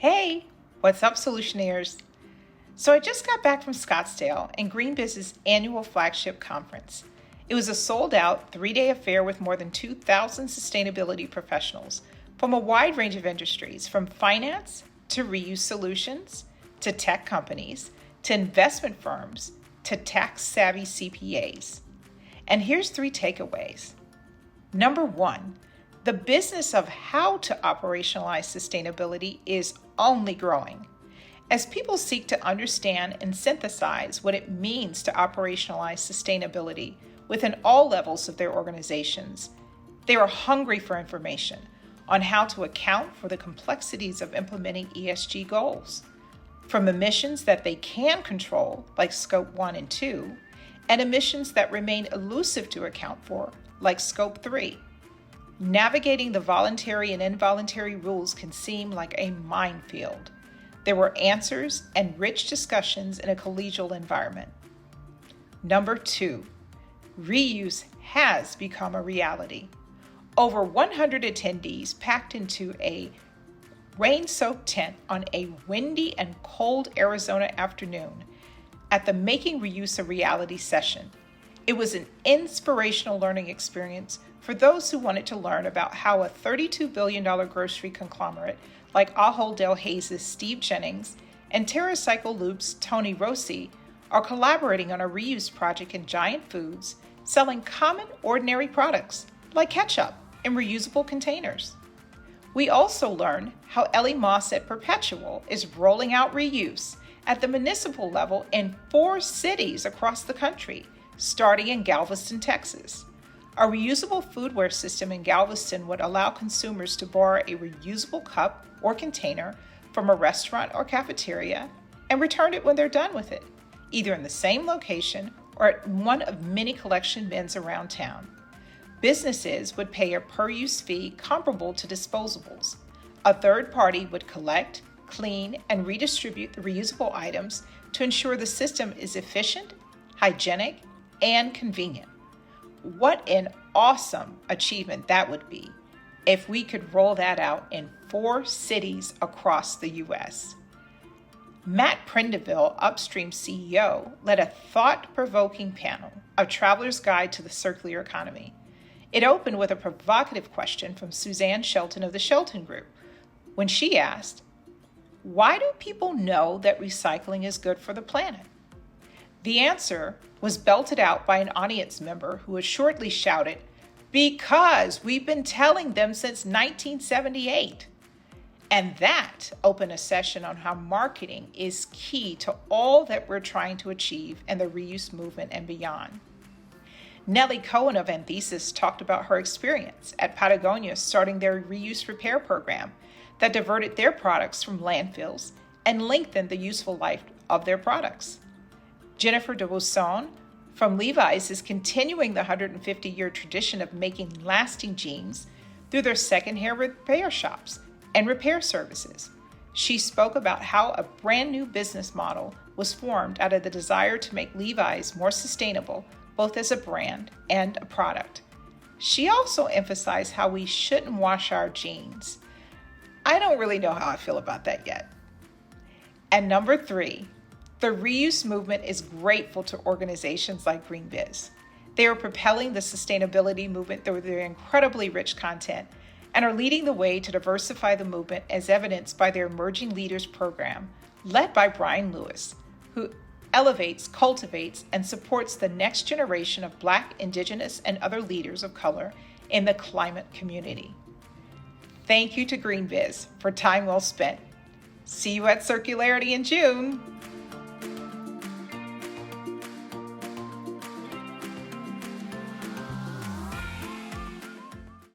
Hey, what's up, Solutionaires? So I just got back from Scottsdale and GreenBiz's annual flagship conference. It was a sold-out 3-day affair with more than 2,000 sustainability professionals from a wide range of industries, from finance to reuse solutions, to tech companies, to investment firms, to tax-savvy CPAs. And here's 3 takeaways. Number 1, the business of how to operationalize sustainability is only growing. As people seek to understand and synthesize what it means to operationalize sustainability within all levels of their organizations, they are hungry for information on how to account for the complexities of implementing ESG goals, from emissions that they can control, like Scope 1 and 2, and emissions that remain elusive to account for, like Scope 3. Navigating the voluntary and involuntary rules can seem like a minefield. There were answers and rich discussions in a collegial environment. Number 2, reuse has become a reality. Over 100 attendees packed into a rain-soaked tent on a windy and cold Arizona afternoon at the Making Reuse a Reality session. It was an inspirational learning experience for those who wanted to learn about how a $32 billion grocery conglomerate like Ahold Delhaize's Steve Jennings and TerraCycle Loop's Tony Rossi are collaborating on a reuse project in Giant Foods, selling common, ordinary products like ketchup in reusable containers. We also learned how Ellie Moss at Perpetual is rolling out reuse at the municipal level in 4 cities across the country, starting in Galveston, Texas. A reusable foodware system in Galveston would allow consumers to borrow a reusable cup or container from a restaurant or cafeteria and return it when they're done with it, either in the same location or at one of many collection bins around town. Businesses would pay a per-use fee comparable to disposables. A third party would collect, clean, and redistribute the reusable items to ensure the system is efficient, hygienic, and convenient. What an awesome achievement that would be if we could roll that out in 4 cities across the U.S. Matt Prindiville, Upstream CEO, led a thought-provoking panel, A Traveler's Guide to the Circular Economy. It opened with a provocative question from Suzanne Shelton of the Shelton Group, when she asked, "Why do people know that recycling is good for the planet?" The answer was belted out by an audience member who assuredly shouted, "Because we've been telling them since 1978. And that opened a session on how marketing is key to all that we're trying to achieve in the reuse movement and beyond. Nellie Cohen of Anthesis talked about her experience at Patagonia starting their reuse repair program that diverted their products from landfills and lengthened the useful life of their products. Jennifer DeBusson from Levi's is continuing the 150-year tradition of making lasting jeans through their second-hand repair shops and repair services. She spoke about how a brand new business model was formed out of the desire to make Levi's more sustainable, both as a brand and a product. She also emphasized how we shouldn't wash our jeans. I don't really know how I feel about that yet. And number 3, the reuse movement is grateful to organizations like GreenBiz. They are propelling the sustainability movement through their incredibly rich content and are leading the way to diversify the movement, as evidenced by their Emerging Leaders program, led by Brian Lewis, who elevates, cultivates, and supports the next generation of Black, Indigenous, and other leaders of color in the climate community. Thank you to GreenBiz for time well spent. See you at Circularity in June.